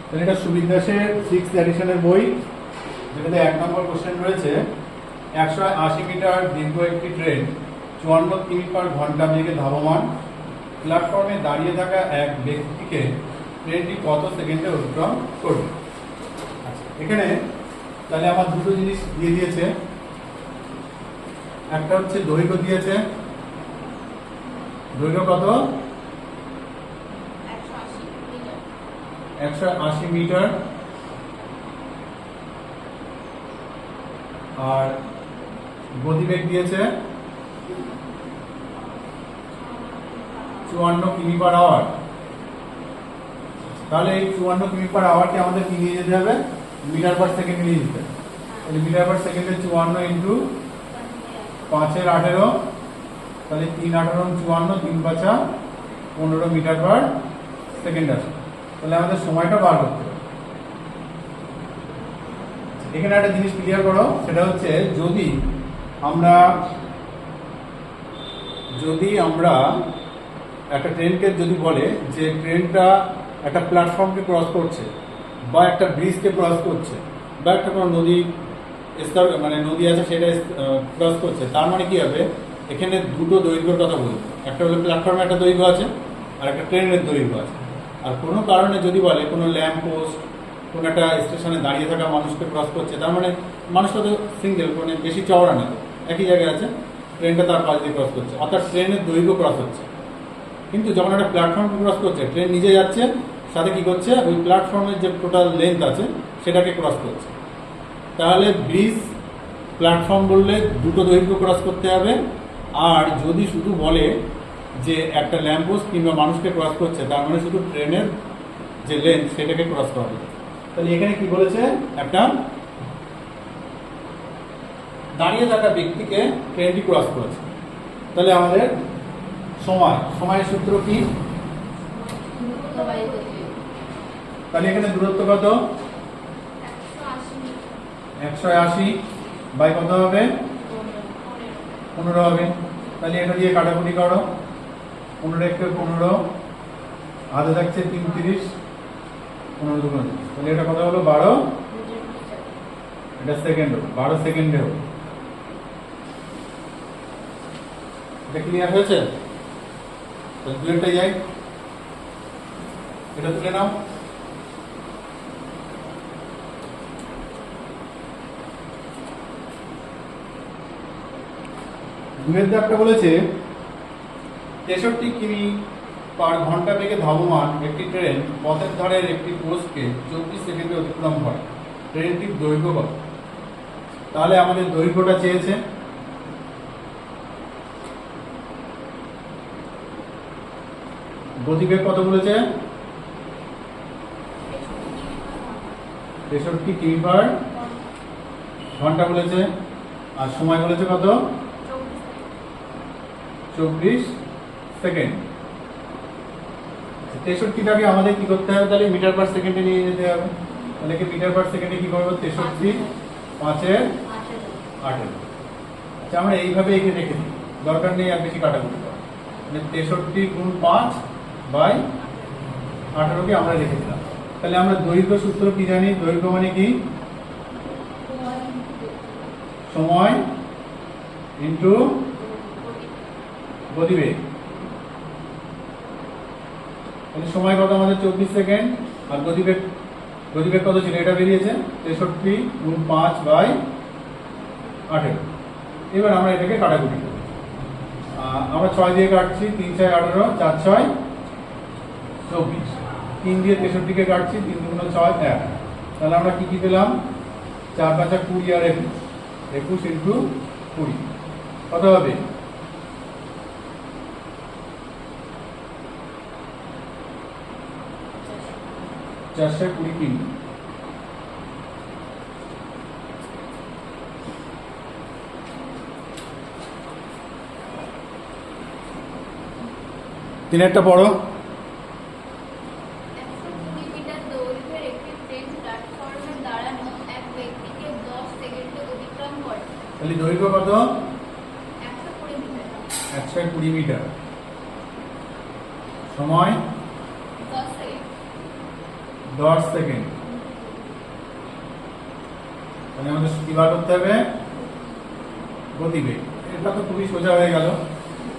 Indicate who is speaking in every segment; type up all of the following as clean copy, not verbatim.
Speaker 1: তাহলে এটা সুবিদ দাসের 6th এডিশনের বই, যেটাতে 1 নম্বর কোশ্চেন রয়েছে 180 মিটার দীর্ঘ একটি ট্রেন 54 কিমি পার ঘন্টা বেগে ধাবমান, প্ল্যাটফর্মে দাঁড়িয়ে থাকা এক ব্যক্তিকে ট্রেনটি কত সেকেন্ডে অতিক্রম করবে। এখানে তাহলে আমার দুটো জিনিস দিয়ে দিয়েছে, একটা হচ্ছে দৈর্ঘ্য দিয়েছে, দৈর্ঘ্য কত 180 মিটার, আর গতিবেগ দিয়েছে 54 কিমি পার আওয়ার। তাহলে এই 54 কিমি পার আওয়ারকে আমাদের কি নিয়ে যেতে হবে, মিটার পার সেকেন্ড নিয়ে যেতে হবে। তাহলে মিটার পার সেকেন্ডে 54 ইন্টু 5 এর 18, তাহলে 3 18 54, 3 5 15 মিটার পার সেকেন্ড আসে। তাহলে আমাদের সময়টা বার করতে হবে। এখানে একটা জিনিস ক্লিয়ার করো, সেটা হচ্ছে যদি আমরা একটা ট্রেনকে যদি বলে যে ট্রেনটা একটা প্ল্যাটফর্মকে ক্রস করছে বা একটা ব্রিজকে ক্রস করছে বা একটা কোনো নদী মানে নদী আছে সেটা ক্রস করছে, তার মানে কি হবে, এখানে দুটো দৈর্ঘ্যের কথা বলবো। একটা হলো প্ল্যাটফর্মে একটা দৈর্ঘ্য আছে আর একটা ট্রেনের দৈর্ঘ্য আছে। আর কোনো কারণে যদি বলে কোনো ল্যাম্প পোস্ট কোনো একটা স্টেশনে দাঁড়িয়ে থাকা মানুষকে ক্রস করছে, তার মানে মানুষটা তো সিঙ্গেল, মানে বেশি চওড়া না, একই জায়গায় আছে, ট্রেনটা তার পাশ দিয়ে ক্রস করছে, অর্থাৎ ট্রেনের দৈর্ঘ্য ক্রস হচ্ছে। কিন্তু যখন একটা প্ল্যাটফর্মকে ক্রস করছে, ট্রেন নিজে যাচ্ছে, সাথে কি করছে, ওই প্ল্যাটফর্মের যে টোটাল লেন্থ আছে সেটাকে ক্রস করছে। তাহলে ব্রিজ প্ল্যাটফর্ম বললে দুটো দৈর্ঘ্য ক্রস করতে হবে। আর যদি শুধু বলে যে একটা ল্যাম্পপোস্ট কিংবা মানুষকে ক্রস করছে, তার মানে শুধু ট্রেনের যে লেন্থ সেটাকে ক্রস করা হবে। তাহলে এখানে কি বলেছে, একটা দাঁড়িয়ে থাকা ব্যক্তিকে ট্রেনটি ক্রস করেছে। তাহলে আমাদের সময়ের সূত্র কি, তাহলে এখানে দূরত্ব কত 180 বাই কত হবে 15 হবে। তাহলে এটা দিয়ে কাটাকুটি করো, 15 × 15, হাতে থাকছে 33, 15 × 2, তাহলে এটা কত হলো 12, এটা সেকেন্ড হলো, 12 সেকেন্ডে হলো। এটা ক্লিয়ার হয়েছে? তাহলে দুইটা যাই, এটা তুলে নাও। দুয়ের দাগটা বলেছে 63 কিমি পার ঘন্টা বেগে ধাবমান একটি ট্রেন পথের ধারের একটি পোস্টকে 24 সেকেন্ডে অতিক্রম করে, ট্রেনটির দৈর্ঘ্য কত। তাহলে আমাদের দৈর্ঘ্যটা চেয়েছে, গতিবেগ কত বলেছে 63 কিমি পার ঘন্টা বলেছে, আর সময় বলেছে কত 24 সেকেন্ড। 63টাকে আমাদের কি করতে হবে, তাহলে মিটার পার সেকেন্ডে নিয়ে যেতে হবে। তাহলে কি মিটার পার সেকেন্ডে কি করবো, 63 5 এর 18। আচ্ছা, আমরা এইভাবে এঁকে রেখে দিই, দরকার নেই আর বেশি কাটাকুটি করা। মানে 63 × 5 বাই 18কে আমরা রেখে দিলাম। তাহলে আমরা দৈর্ঘ্য সূত্র কি জানি, দৈর্ঘ্য মানে কি সময় ইন্টু গতিবেগ। তাহলে সময় কত আমাদের 24 সেকেন্ড, আর গতিবেগ কত ছিল, এটা বেরিয়েছে 63 × 5 বাই 18। এবার আমরা এটাকে কাটাকুটি করি, আমরা 6 দিয়ে কাটছি, 3 6 18, 4 6 24, 3 দিয়ে 63কে কাটছি, 3 2 6 1। তাহলে আমরা কি কি পেলাম, 4 5 20 আর 21 ইন্টু 20 কত হবে 420 কিমি। তিনেরটা পড়ো। তাহলে দৈর্ঘ্য কত 120 মিটার, সময় 10 সেকেন্ড। তাহলে আমাদের কি বার করতে হবে? গতিবেগ। এটা তো খুবই সোজা হয়ে গেল।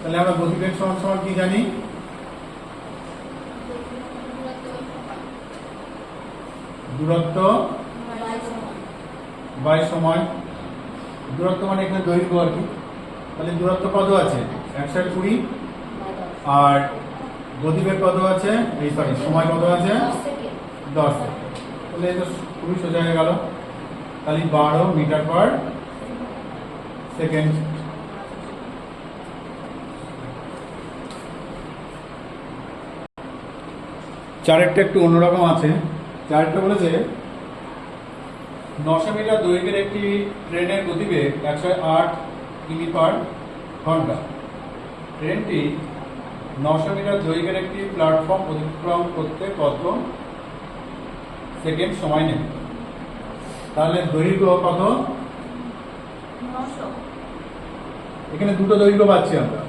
Speaker 1: তাহলে আমরা গতিবেগ সমান সমান কি জানি? দূরত্ব বাই সময়। দূরত্ব মানে এখানে দৈর্ঘ্য আর কি। তাহলে দূরত্ব কত আছে? 120। আর গতিবেগ কত আছে? এই সরি, সময় কত আছে? 10 সেকেন্ড। তাহলে এটা খুবই সোজা হয়ে গেল। তাহলে 12 মিটার পার সেকেন্ড। চারেরটা একটু অন্যরকম আছে। চারেরটা বলেছে 900 মিটার দৈর্ঘ্যের একটি ট্রেনের গতিবেগ 108 কিমি পার ঘন্টা। ট্রেনটি 900 মিটার দৈর্ঘ্যের একটি প্ল্যাটফর্ম অতিক্রম করতে কত সেকেন্ড সময় নেবে? তাহলে দৈর্ঘ্য কত? এখানে দুটো দৈর্ঘ্য পাচ্ছি আমরা।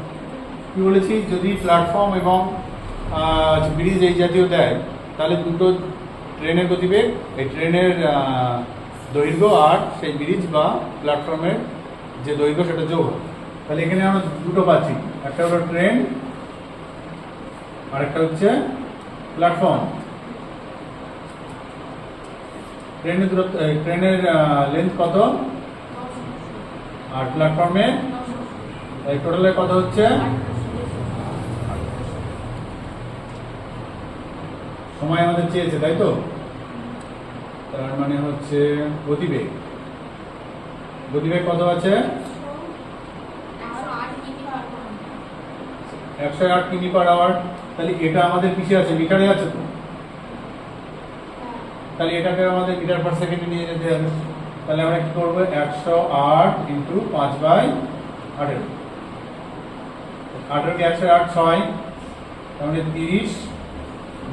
Speaker 1: কি বলেছি? যদি প্ল্যাটফর্ম এবং ব্রিজ এই জাতীয় দেয় তাহলে দুটো ট্রেনের গতিবেগ, এই ট্রেনের দৈর্ঘ্য আর সেই ব্রিজ বা প্ল্যাটফর্মের যে দৈর্ঘ্য সেটা যোগ হবে। তাহলে এখানে আমরা দুটো পাচ্ছি, একটা হলো ট্রেন আর একটা হচ্ছে প্ল্যাটফর্ম। ট্রেনের দূরত্ব, ট্রেনের লেন্থ কত আর প্ল্যাটফর্মের টোটালে কত হচ্ছে? সময় আমাদের চেয়েছে, তাই তো? তার মানে হচ্ছে গতিবেগ। গতিবেগ কত আছে? 108 কিমি পার আওয়ার। তাহলে এটা আমাদের কিসে আছে? মিটারে আছে তো। তাহলে এটাকে আমাদের মিটার পার সেকেন্ডে নিয়ে যেতে হবে। তাহলে আমরা কি করবো? 108 ইন্টু 5/18। 18 কে 108 6, তাহলে 30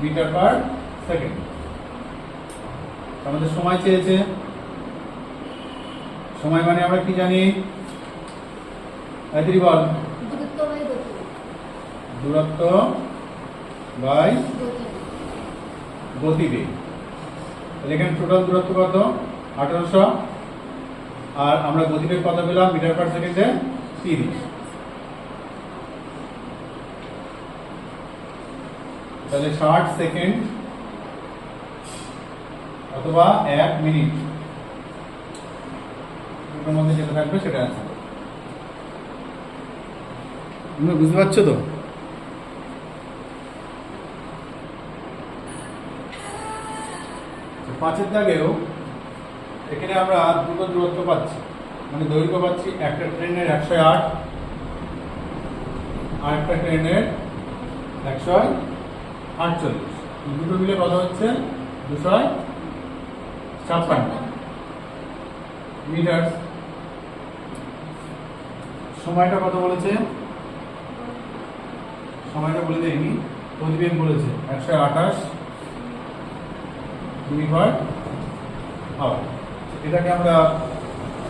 Speaker 1: মিটার পার সেকেন্ড। আমাদের সময় চেয়েছে। সময় মানে আমরা কি জানি? আইত্রি বল। দূরত্ব বাই গতিবেগ। তাহলে এখানে টোটাল দূরত্ব কত? 1800। আর আমরা গতিবেগ কত পেলাম? মিটার পার সেকেন্ডে 30। তাহলে 60 সেকেন্ড অথবা 1 মিনিট, দুটোর মধ্যে যেটা থাকবে সেটা আছে। তুমি বুঝতে পারছো তো? পাঁচের দাগেও এখানে আমরা দুটো দূরত্ব পাচ্ছি, মানে দৈর্ঘ্য পাচ্ছি। একটা ট্রেনের 108 আর একটা ট্রেনের 148। দুটো মিলে কত হচ্ছে? 256 মিটার। সময়টা কত বলেছে? সময়টা বলে দেয়নি, গতিবেগ বলেছে 128 কিমি পার আওয়ার। এটাকে আমরা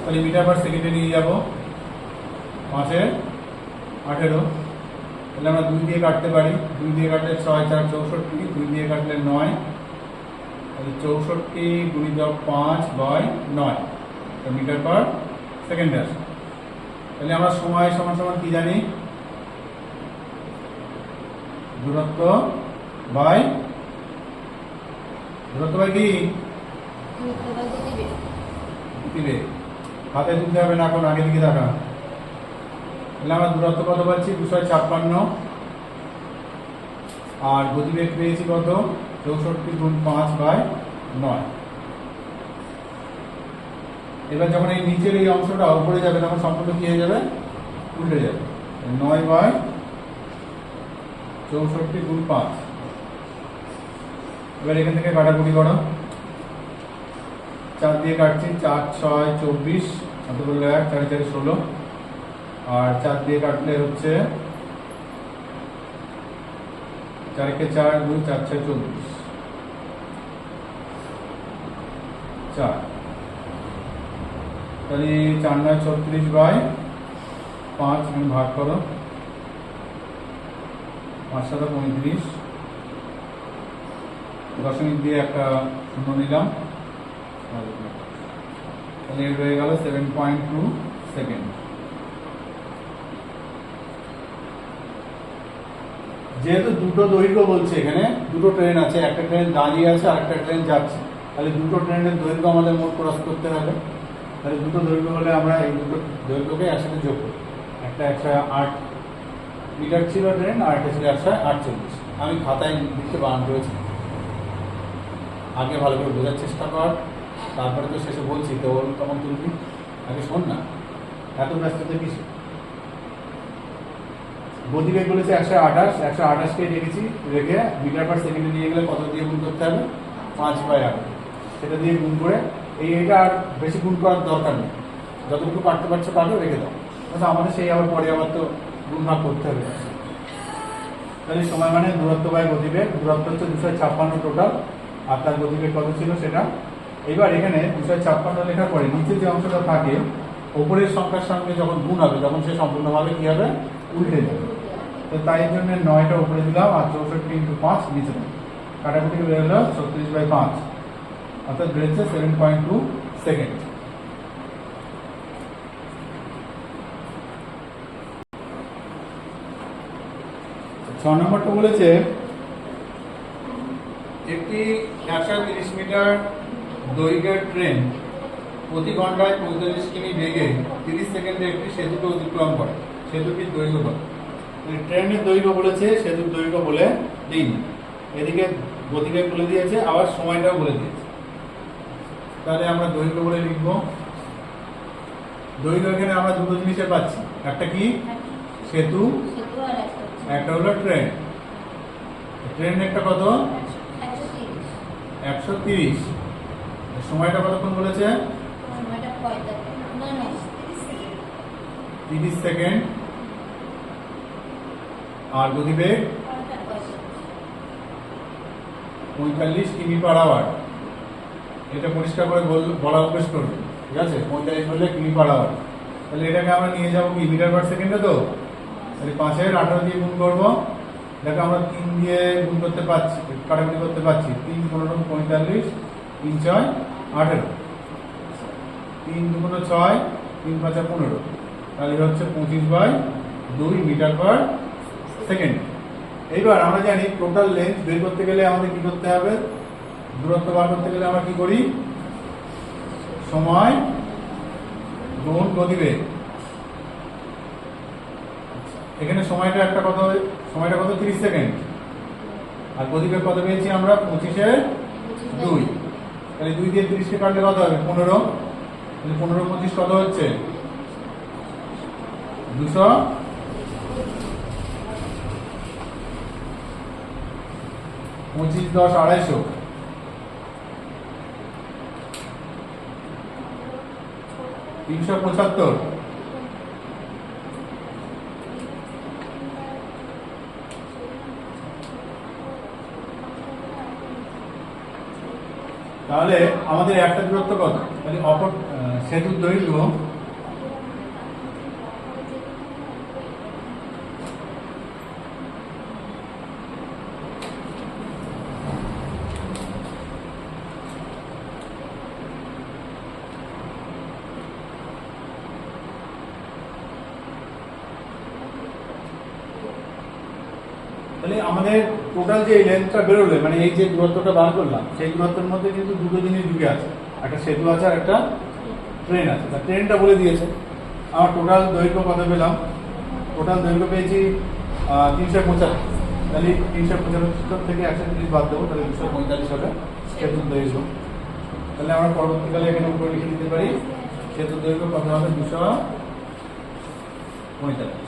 Speaker 1: তাহলে মিটার পার সেকেন্ডে নিয়ে যাব। 5/18। তাহলে আমরা 2 দিয়ে কাটতে পারি। 2 দিয়ে কাটলে 6 4 64, 2 দিয়ে কাটলে 9, তাহলে 64 গুণিতক 5/9 মিটার পার সেকেন্ডে আসে। তাহলে আমরা সময় সমান সমান কি জানি? দূরত্ব বাই কি? গতিবেগ। হাতে তুলতে হবে না, এখন আগে দিকে দেখা। তাহলে আমরা দূরত্ব কত পাচ্ছি? 256। আর গতিবেগ পেয়েছি কত? 64 গুণ 5/9। এবার যখন এই নিচের এই অংশটা উপরে যাবে তখন সম্পূর্ণ কি হয়ে যাবে? উল্টে যাবে। 9/64 গুণ 5। এবার এখান থেকে কাটাকুটি করো। 4 দিয়ে কাটছি, 4 6 24, হাতে বললে 1, 4 4 16। আর 4 দিয়ে কাটলে হচ্ছে 4 কে 4, 2 4 6 24, 4। তাহলে 4 9 36/5 ভাগ করো। 5 7 35, দশমিক দিয়ে একটা শূন্য নিলাম, তাহলে এর হয়ে গেল 7.2 সেকেন্ড। যেহেতু দুটো দৈর্ঘ্য বলছে, এখানে দুটো ট্রেন আছে, একটা ট্রেন দাঁড়িয়ে আছে আর একটা ট্রেন যাচ্ছে, তাহলে দুটো ট্রেনের দৈর্ঘ্য আমাদের মোট ক্রস করতে হবে। তাহলে দুটো দৈর্ঘ্য হলে আমরা এই দুটো দৈর্ঘ্যকে একসাথে যোগ করি। একটা 108 মিটার ছিল ট্রেন, আর একটা ছিল 148। আমি খাতায় লিখতে বানান করেছি, আগে ভালো করে বোঝার চেষ্টা কর, তারপরে তো শেষে বলছি তো তখন তুলবি, আগে শোন না, এত ব্যস্ততা কিছু। গতিবেগ বলেছে 128কে রেখেছি, রেখে মিটার পার সেকেন্ডে নিয়ে গেলে কত দিয়ে গুণ করতে হবে? 5/8, সেটা দিয়ে গুণ করে এইটা আর বেশি গুণ করার দরকার নেই, যতটুকু পারতে পারছো পারো রেখে দাও। আচ্ছা, আমাদের সেই আবার পরে আবার তো গুণ ভাগ করতে হবে। তাহলে সময় মানে দূরত্ব বাই গতিবেগ, দূরত্ব হচ্ছে 256 টোটাল, আর তার গতিবেগ কত ছিল সেটা। এবার এখানে 256 লেখার পরে নিচে যে অংশটা থাকে ওপরের সংখ্যার সঙ্গে যখন গুণ হবে তখন সে সম্পূর্ণভাবে কি হবে? উল্টে যাবে। তো তাই জন্য 9টা উপরে দিলাম আর 64 × 5 নিচে দিলাম, কাটাকুটি বের হলো 36/5, অর্থাৎ বেড়েছে 7.2 সেকেন্ড। ছ নম্বরটা বলেছে একটি 130 মিটার দৈর্ঘ্যের ট্রেন প্রতি ঘন্টায় 45 কিমি বেগে 30 সেকেন্ডে একটি সেতুকে অতিক্রম করে, সেতুটির দৈর্ঘ্য কত? ট্রেনের দৈর্ঘ্য বলেছে, সেতুর দৈর্ঘ্য বলে দিন, এদিকে গতিবেগ বলে দিয়েছে, আবার সময়টাও বলে দিয়েছে। তাহলে আমরা দৈর্ঘ্য বলে লিখবো। দৈর্ঘ্য এখানে আমরা দুটো জিনিসে পাচ্ছি, একটা কি? সেতু, একটা হলো ট্রেন। ট্রেন একটা কত? 130। সময়টা কতক্ষণ বলেছে? 30 সেকেন্ড। আর গতিবেগ 45 কিমি/আওয়ার। এটা পরিষ্কার করে বলা অভ্যেস করবে, ঠিক আছে? 45 বললে কিমি/আওয়ার। তাহলে এটাকে আমরা নিয়ে যাবো কি মিটার পার সেকেন্ডে, তো তাহলে 5/18 দিয়ে গুণ করবো। দেখো আমরা 3 দিয়ে গুণ করতে পারছি, কাটাকুটি করতে পারছি। 3 × 15 = 45, 3 × 6 = 18, 3 × 2 = 6, 3 × 5 = 15, তাহলে হচ্ছে 25/2 মিটার পার সেকেন্ড। এইবার আমরা জানি টোটাল লেন্থ বের করতে গেলে আমাদের কি করতে হবে? দূরত্ব বার করতে গেলে আমরা কি করি? সময় গুণ গতিবেগ। এখানে সময়টা একটা কত? সময়টা কত? 30 সেকেন্ড। আর গতিবেগ কত পেয়েছি আমরা? 25/2। তাহলে 2 দিয়ে 30 কে কাটলে কত হবে? 15। তাহলে 15 × 25 কত হচ্ছে? 200। 25 × 10 = 250। 375। তাহলে আমাদের একটা দূরত্ব কত? তাহলে অপর সেতুর দৈর্ঘ্য তাহলে আমাদের টোটাল যে লেন্থটা বেরোলে, মানে এই যে দূরত্বটা বার করলাম, সেই দূরত্বের মধ্যে কিন্তু দুটো জিনিস ঢুকে আছে, একটা সেতু আছে আর একটা ট্রেন আছে। তা ট্রেনটা বলে দিয়েছে। আমার টোটাল দৈর্ঘ্য কত পেলাম? টোটাল দৈর্ঘ্য পেয়েছি 375। তাহলে 375 থেকে 130 বাদ দেবো, তাহলে 245 হবে সেতুর দৈর্ঘ্য। তাহলে আমরা পরবর্তীকালে এখানে উপরে লিখে দিতে পারি সেতুর দৈর্ঘ্য কত হবে? 245।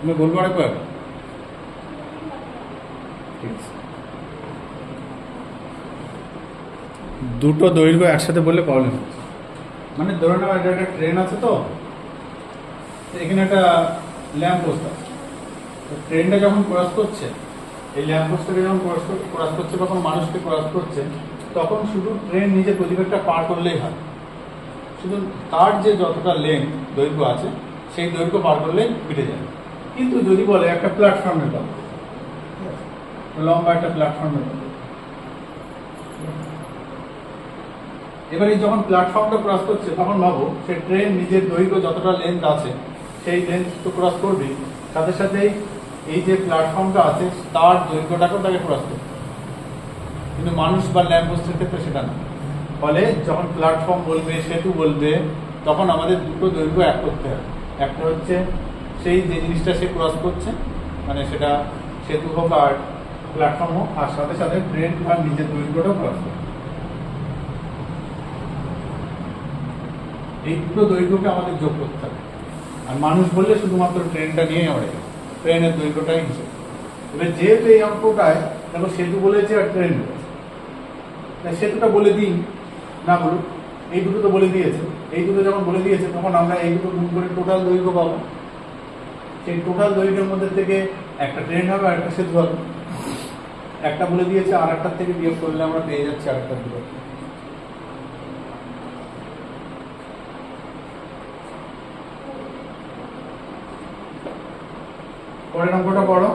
Speaker 1: তুমি বলবো আরেকবার? ঠিক আছে, দুটো দৈর্ঘ্য একসাথে বললে প্রবলেম হচ্ছে। মানে ধরে নাও এটা একটা ট্রেন আছে, তো এখানে একটা ল্যাম্প পোস্ট আছে। তো ট্রেনটা যখন ক্রস করছে, এই ল্যাম্প পোস্টটাকে যখন ক্রস করছে বা কোনো মানুষকে ক্রস করছে, তখন শুধু ট্রেন নিজের গতিবেগটা পার করলেই হয়। শুধু তার যে যতটা লেন্থ দৈর্ঘ্য আছে সেই দৈর্ঘ্য পার করলেই কেটে যাবে। কিন্তু যদি বলে একটা প্ল্যাটফর্মের কথা, লম্বা একটা প্ল্যাটফর্মের মতো। এবারে যখন প্ল্যাটফর্মটা ক্রস করছে তখন ভাবো সে ট্রেন নিজের দৈর্ঘ্য যতটা লেন্থ আছে সেই লেন্থ তো ক্রস করবে, সাথে সাথেই এই যে প্ল্যাটফর্মটা আছে তার দৈর্ঘ্যটাকেও তাকে ক্রস করতে হবে। কিন্তু মানুষ বা ল্যাম্পপোস্টের ক্ষেত্রে সেটা না। ফলে যখন প্ল্যাটফর্ম বলবে, সেতু বলবে, তখন আমাদের দুটো দৈর্ঘ্য এক করতে হবে। একটা হচ্ছে সেই যে জিনিসটা সে ক্রস করছে, মানে সেটা সেতু হোক আর প্ল্যাটফর্ম হোক, আর সাথে সাথে ট্রেন আর নিজের দৈর্ঘ্যটাও ক্রস করবে। এই দুটো দৈর্ঘ্যকে আমাদের যোগ করতে হবে। আর মানুষ বললে শুধুমাত্র ট্রেনটা নিয়ে আমরা ট্রেনের দৈর্ঘ্যটাই হিসেব। এবার যেহেতু এই অঙ্কটায় দেখো সেতু বলেছে আর ট্রেন বলেছে, সেতুটা বলে দিন না বলুন, এই দুটো তো বলে দিয়েছে। এই দুটো যখন বলে দিয়েছে তখন আমরা এই দুটো গুণ করে টোটাল দৈর্ঘ্য পাবো। সেই টোটাল দৈর্ঘ্যের মধ্যে থেকে একটা ট্রেন হবে আর একটা সেতু হবে। একটা বলে দিয়েছে, আর একটার থেকে বিয়োগ করলে আমরা পেয়ে যাচ্ছি আরেকটা দূরত্ব। পরের অঙ্কটা পড়ো।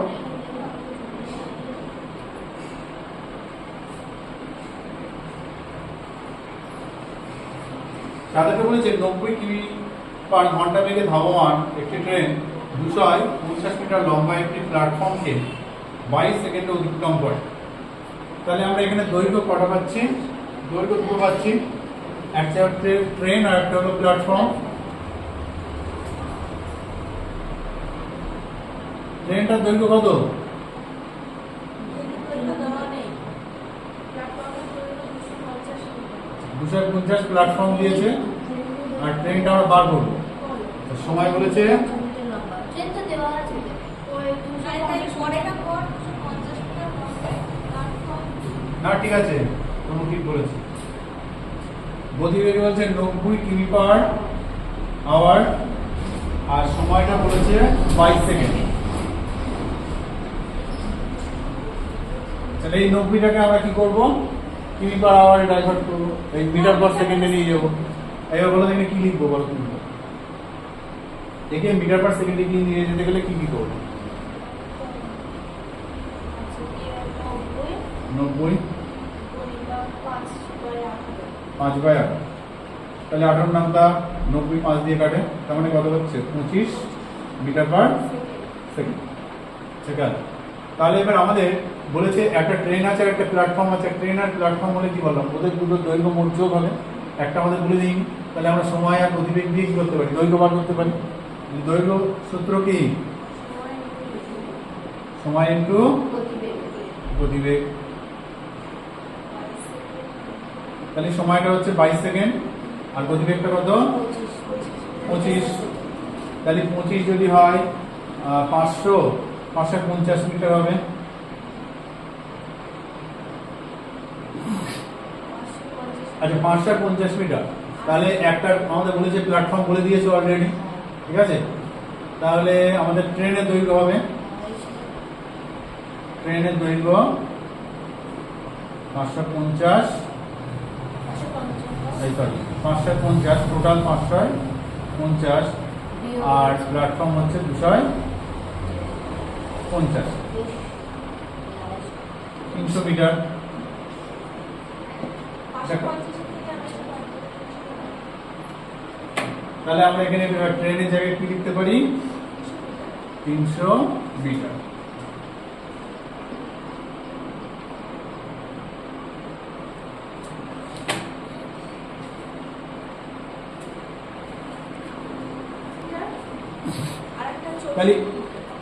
Speaker 1: তাদেরকে বলেছে 90 কিমি পার ঘন্টা বেগে ধাবমান একটি ট্রেন 250 মিটার লম্বা একটি প্ল্যাটফর্মকে 22 সেকেন্ডে অতিক্রম করে। তাহলে আমরা এখানে দৈর্ঘ্য কটা পাচ্ছি? দৈর্ঘ্য দুটো পাচ্ছি, একটা হচ্ছে ট্রেন আর একটা হলো প্ল্যাটফর্ম। ট্রেনটার দৈর্ঘ্য কত? 250, প্ল্যাটফর্ম দিয়েছে আর ট্রেনটা আমরা বার করবো। সময় বলেছে না, ঠিক আছে, তুমি ঠিক বলেছে। গতিবেগ বলছে 90 কিমি পার আওয়ার আর সময়টা বলেছে 22 সেকেন্ড। তাহলে এই 90টাকে আমরা কি করবো? কিমি পার আওয়ারে ডাইভার্ট করবো, এই মিটার পার সেকেন্ডে নিয়ে যাবো। এইবার বলো এখানে কি লিখবো বলো তুমি? একে মিটার পার সেকেন্ডে কি নিয়ে যেতে গেলে কি কি করবো? 90 5/8, তাহলে 18 নামটা 90 5 দিয়ে কাটে, তার মানে কত হচ্ছে? 25 মিটার পার সেকেন্ড। ঠিক আছে, তাহলে এবার আমাদের বলেছে একটা ট্রেন আছে আর একটা প্ল্যাটফর্ম আছে। ট্রেন আর প্ল্যাটফর্ম বলে কি বললাম? ওদের দুটো দৈর্ঘ্য মোট যোগ হবে। একটা আমাদের বলে দিই, তাহলে আমরা সময় আর গতিবেগ দিয়ে কি করতে পারি? দৈর্ঘ্য বার করতে পারি। দৈর্ঘ্য সূত্র কি? সময় ইনটু গতিবেগ। তাহলে সময়টা হচ্ছে 22 সেকেন্ড আর গতিবেগটা কত? 25। তাহলে 25 যদি হয় 550 মিটার হবে। আচ্ছা, 550 মিটার। তাহলে একটা আমাদের বলেছে প্ল্যাটফর্ম বলে দিয়েছে অলরেডি, ঠিক আছে। তাহলে আমাদের ট্রেনের দৈর্ঘ্য হবে, ট্রেনের দৈর্ঘ্য 550, সরি 550, টোটাল 550 আর প্ল্যাটফর্ম হচ্ছে 250, 300 মিটার। তাহলে আমরা এখানে ট্রেনের জায়গায় কি লিখতে পারি? 300 মিটার। তাহলে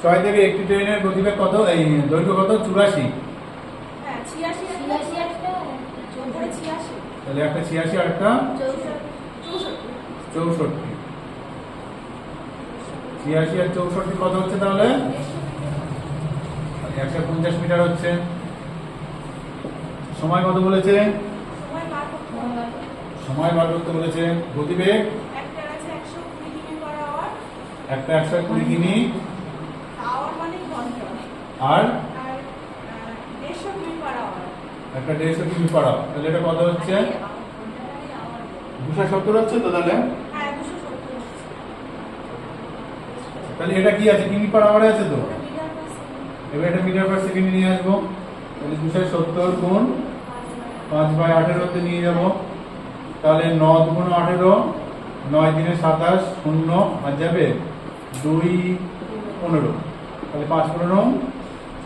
Speaker 1: 6 থেকে একটি ট্রেনের গতিবেগ কত? এই দৈর্ঘ্য কত? 84। তাহলে একটা 86 আর একটা 64। 86 আর 64 কত হচ্ছে? তাহলে 150 মিটার হচ্ছে। সময় কত বলেছে? সময় বার করতে বলেছে। গতিবেগ একটা 120 কিমি আর একটা 150 কিমি পার আওয়ার। তাহলে এটা কত হচ্ছে? 270 হচ্ছে তো। তাহলে এটা কি আছে? কিমি পার আওয়ারে আছে তো। এবার এটা মিটার পার সেকেন্ডে নিয়ে আসবো। তাহলে 270 গুণ 5/18 নিয়ে যাব। তাহলে 9 দুগুণ 18, 9 দিনে 27, 0 আর যাবে 2 15, তাহলে 5 15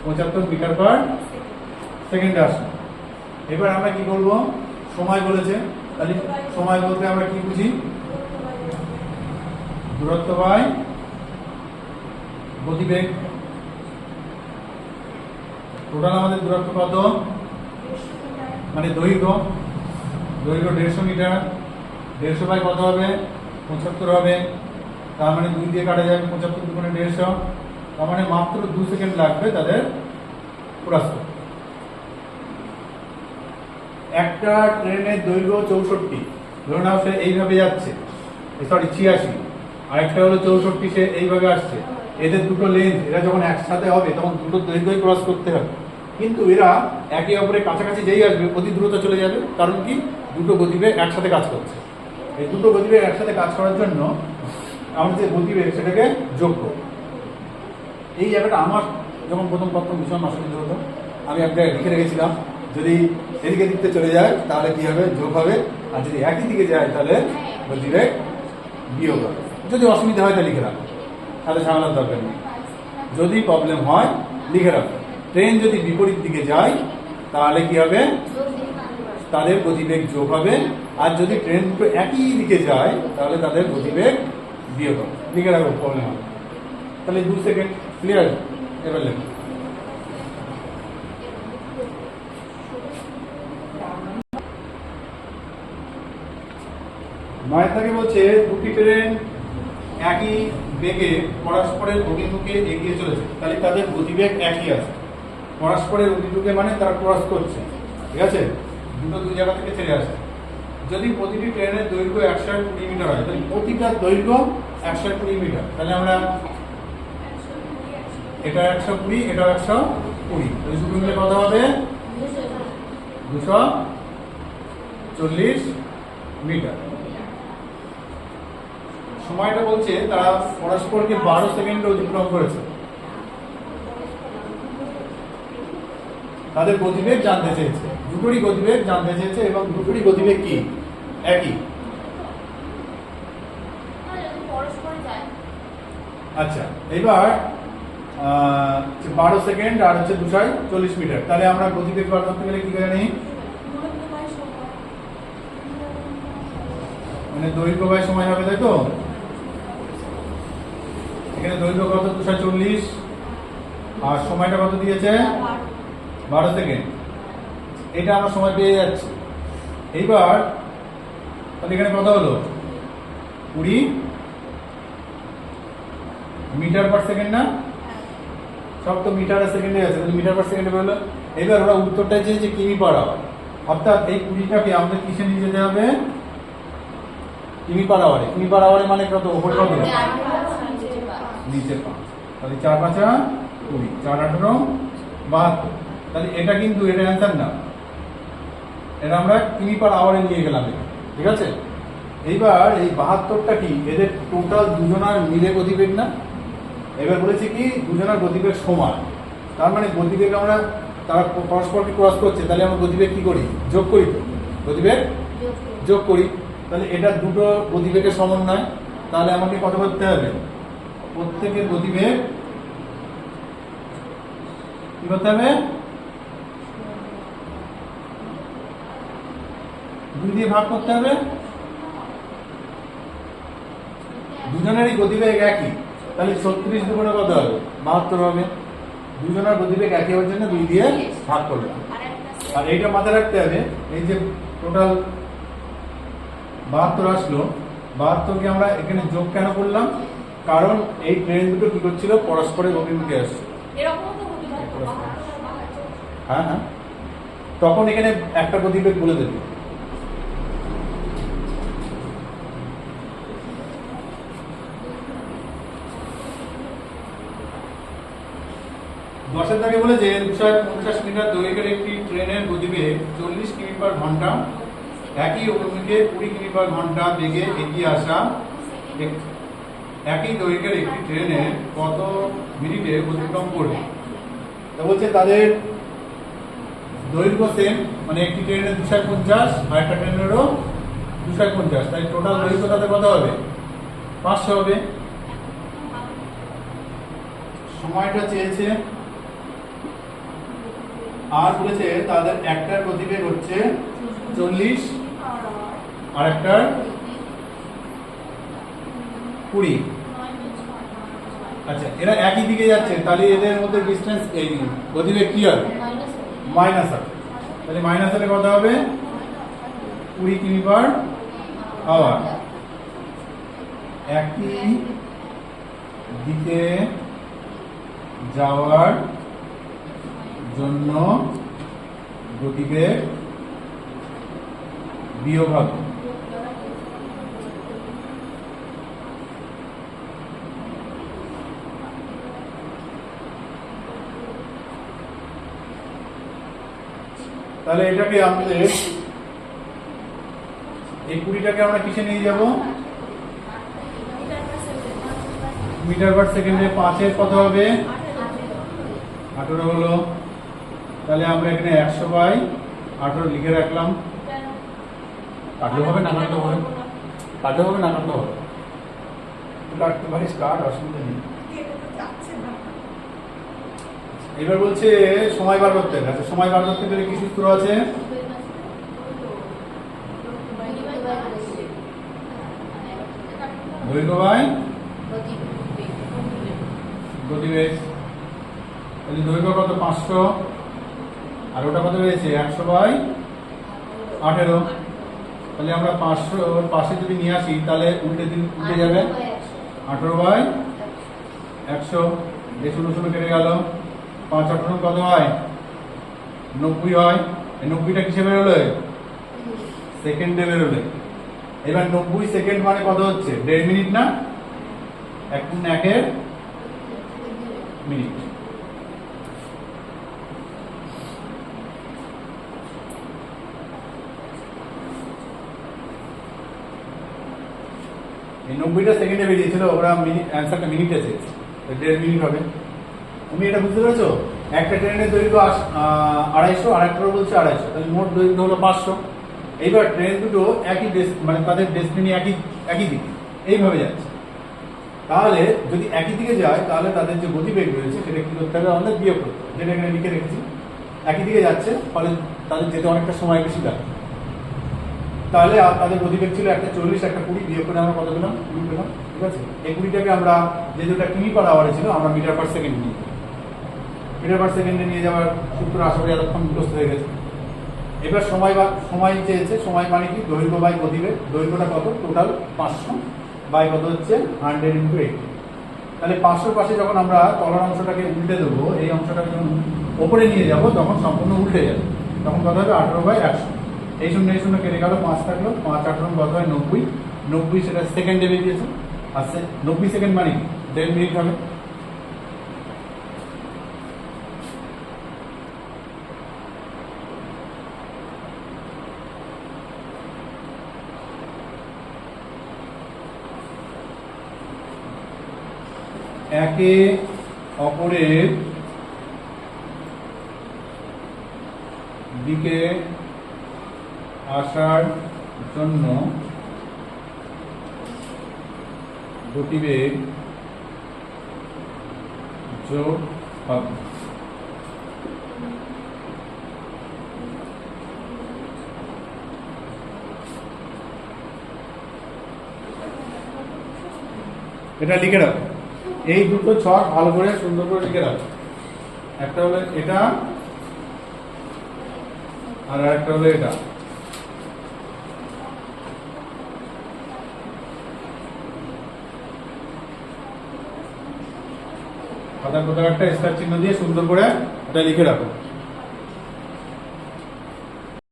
Speaker 1: 75 মিটার পার সেকেন্ডে আসবে। এবার আমরা কি করব, সময় বলেছে, তাহলে সময় বলতে আমরা কি বুঝি, দূরত্ব বাই গতিবেগ। টোটাল আমাদের দূরত্ব কত, মানে দৈর্ঘ্য 150 মিটার, 150 বাই কত হবে 75 হবে, তার মানে 2 দিয়ে কাটা যাবে, 75 দুগুণে 150, তার মানে মাত্র 2 সেকেন্ড লাগবে তাদের ক্রস করতে। একটা ট্রেনের দৈর্ঘ্য 64, ধরুন সে এইভাবে যাচ্ছে, সরি 86, আরেকটা হলো 64, সে এইভাবে আসছে। এদের দুটো লেন্থ এরা যখন একসাথে হবে তখন দুটো দৈর্ঘ্যই ক্রস করতে হবে, কিন্তু এরা একে অপরের কাছাকাছি যেই আসবে অতি দ্রুত চলে যাবে। কারণ কি, দুটো গতিবেগ একসাথে কাজ করছে। এই দুটো গতিবেগ একসাথে কাজ করার জন্য আমরা যে গতিবেগ সেটাকে যোগ করব। এই জায়গাটা আমার যখন প্রথম ভীষণ অসুবিধা হতো, আমি এক জায়গায় লিখে রেখেছিলাম, যদি এদিকে দিকতে চলে যায় তাহলে কি হবে, যোগ হবে, আর যদি একই দিকে যায় তাহলে গতিবেগ বিয়োগ হবে। যদি অসুবিধা হয় তাহলে লিখে রাখো, তাহলে ঝামেলার দরকার নেই। যদি প্রবলেম হয় লিখে রাখো। ট্রেন যদি বিপরীত দিকে যায় তাহলে কি হবে, তাদের গতিবেগ যোগ হবে, আর যদি ট্রেন দুটো একই দিকে যায় তাহলে তাদের গতিবেগ বিয়োগ হবে। লিখে রাখো, প্রবলেম হবে। তাহলে 2 সেকেন্ড ক্লিয়ার। এবার লেখো, নয় থেকে বলছে দুটি ট্রেন একই বেগে পরস্পরের অভিমুখে এগিয়ে চলেছে, তাহলে তাদের গতিবেগ একই আছে। পরস্পরের অভিমুখে মানে তারা ক্রস করছে, ঠিক আছে, দুটো দুই জায়গা থেকে ছেড়ে আসে। যদি প্রতিটি ট্রেনের দৈর্ঘ্য 120 মিটার হয়, তাহলে প্রতিটার দৈর্ঘ্য 120 মিটার, তাহলে আমরা এটা 120, এটা 120, তাহলে দুটো মিলে কত হবে 240 মিটার। সময়টা বলছে তারা পরস্পরকে 12 সেকেন্ডে অতিক্রম করেছে। তাদের গতিবেগ জানতে চেয়েছে, দুটোরই গতিবেগ জানতে চেয়েছে, এবং দুটোরই গতিবেগ কি একই। আচ্ছা, এবার 12 সেকেন্ড আর হচ্ছে 240 মিটার, তাহলে আমরা গতিবেগ বার করতে গেলে কি জানি, মানে দৈর্ঘ্য বাই সময় হবে, তাই তো। এখানে দৈর্ঘ্য কত 240, আর সময়টা কত দিয়েছে 12 সেকেন্ড, এটা আমরা সময় পেয়ে যাচ্ছি। এইবার তাহলে এখানে কত হলো 20 মিটার পার সেকেন্ড না, সব তো মিটার আর সেকেন্ডে আছে, তাহলে মিটার পার সেকেন্ডে বেরোলো। এবার ওরা উত্তরটা চেয়েছে কিমি পার আওয়ার, অর্থাৎ এই 20টাকে আমাদের কিসে নিয়ে যেতে হবে, কিমি পার আওয়ারে। কিমি পার আওয়ারে মানে কত, ওপরে কত, নিচে 5, তাহলে 4 5 20, 4 18 72, তাহলে এটা কিন্তু এটা অ্যান্সার না, এটা আমরা কিমি পার আওয়ারে নিয়ে গেলাম, ঠিক আছে। এইবার এই 72টা কি, এদের টোটাল দুজনার মিলে গতিবেগ না। এবার বলেছি কি দুজনার গতিবেগ সমান, তার মানে গতিবেগ আমরা তারা পরস্পরকে ক্রস করছে, তাহলে আমরা গতিবেগ কি করি, যোগ করি, তো গতিবেগ যোগ করি। তাহলে এটা দুটো গতিবেগের সমন্বয়, তাহলে আমাকে কত করতে হবে, প্রত্যেকের গতিবেগ কি করতে হবে, 2 দিয়ে ভাগ করতে হবে। দুজনেরই গতিবেগ একই, তাহলে 36 দুগুণে কত হবে 72 হবে। দুজনের গতিবেগ একই হওয়ার জন্য 2 দিয়ে ভাগ করলাম। আর এইটা মাথায় রাখতে হবে, এই যে টোটাল 72 আসলো, 72কে আমরা এখানে যোগ কেন করলাম, কারণ এই ট্রেন দুটো কি করছিল, পরস্পরের অভিমুখে আসছে। হ্যাঁ হ্যাঁ, তখন এখানে একটা গতিবেগ বলে দেবে। দশের দাগে বলে যে 250 মিটার দৈর্ঘ্যের একটি ট্রেনের গতিবেগ 40 কিমি পার ঘন্টা, একই অভিমুখে 20 কিমি পার ঘন্টা বেগে এগিয়ে আসা একই দৈর্ঘ্যের একটি ট্রেনের কত মিনিটে অতিক্রম করবে। তা বলছে তাদের দৈর্ঘ্য সেম, মানে একটি ট্রেনের 250 আর একটা ট্রেনেরও 250, তাই টোটাল দৈর্ঘ্য তাদের কত হবে? 500 হবে। সময়টা চেয়েছে আর বলেছে তাদের একটার গতিবেগ হচ্ছে 40 আর একটার 20। আচ্ছা, এরা একই দিকে যাচ্ছে, তাহলে এদের মধ্যে ডিসটেন্স এই গতিবেগ কি হবে? মাইনাস হবে। তাহলে মাইনাস হলে কত হবে? 20 কিমি পার আওয়ার। একই দিকে যাওয়ার জন্য গতিবেগ বিয়োগ হবে। তাহলে এটাকে আমাদের এই 20টাকে আমরা কিসে নিয়ে যাব? মিটার পার সেকেন্ডে। 5 কত হবে? 18 হলো। তাহলে আমরা এখানে 100/18 লিখে রাখলাম। কাটলে হবে না কাটলে হবে? কাটলে হবে না কাটলে হবে? কাটতে পারি, স্টার্ট, অসুবিধা নেই। এবার বলছে সময় বার করতে হবে। আচ্ছা, সময় বার করতে গেলে কি সূত্র আছে? দৈর্ঘ্য বাই গতিবেগ। তাহলে দৈর্ঘ্য কত? 500, আর ওটা কত হয়েছে? 100/18। তাহলে আমরা 500 পাশে যদি নিয়ে আসি তাহলে উল্টে যাবে। 18/100, যে 0 কেটে গেল। 5×18 কত হয়? 90 হয়। এই 90টা কিসে বেরোলো? সেকেন্ডে বেরোলে। এবার 90 সেকেন্ড মানে কত হচ্ছে? 1.5 মিনিট না? 1 মিনিট। এই 90টা সেকেন্ডে বেরিয়েছিল, ওরা অ্যান্সারটা মিনিটে চেয়েছে, 1.5 মিনিট হবে। তুমি এটা বুঝতে পেরেছো? একটা ট্রেনের দৈর্ঘ্য 250 আর একটা বলছে 250, তাহলে মোট দৈর্ঘ্য হলো 500। এইবার ট্রেন দুটো একই মানে তাদের ডেস্টিনি একই দিকে এইভাবে যাচ্ছে। তাহলে যদি একই দিকে যায় তাহলে তাদের যে গতিবেগ রয়েছে সেটা কি করতে হবে? আমাদের বিয়োগ করতে হবে, যেটা এখানে লিখে রেখেছি। একই দিকে যাচ্ছে, ফলে তাদের যেতে অনেকটা সময় বেশি লাগে। তাহলে তাদের গতিবেগ ছিল একটা 40, একটা 20, বিয়োগ করে আমরা কত পেলাম? 20 পেলাম। ঠিক আছে, এই 20টাকে আমরা যে দুটা কিমি পার আওয়ারে ছিল আমরা মিটার পার সেকেন্ড নিয়ে মিটার পার সেকেন্ডে নিয়ে যাওয়ার সূত্র আশা করি এতক্ষণ মুখস্থ হয়ে গেছে। এবার সময় চেয়েছে। সময় মানে কি? দৈর্ঘ্য বাই গতিবেগ। দৈর্ঘ্যটা কত? টোটাল 500 বাই কত হচ্ছে? 100 × 80। তাহলে 500 পাশে যখন আমরা তলার অংশটাকে উল্টে দেবো, এই অংশটাকে যখন ওপরে নিয়ে যাব তখন সম্পূর্ণ উল্টে যাবে। তখন কত হবে? 18/100। এই 0 কেটে গেল, 5 থাকলো। 5×18 কত হয়? 90। 90 সেটা সেকেন্ডে বেরিয়েছে। আর 90 সেকেন্ড মানে 1.5 মিনিট হবে। একে অপরের দিকে আসার জন্য গতিবেগ যোগ হবে। এটা লিখে রাখো, এই দুটো ছক ভালো করে সুন্দর করে লিখে রাখো। একটা হলো এটা আর একটা হলো এটা। কোথাও একটা স্টার চিহ্ন দিয়ে সুন্দর করে এটা লিখে রাখো।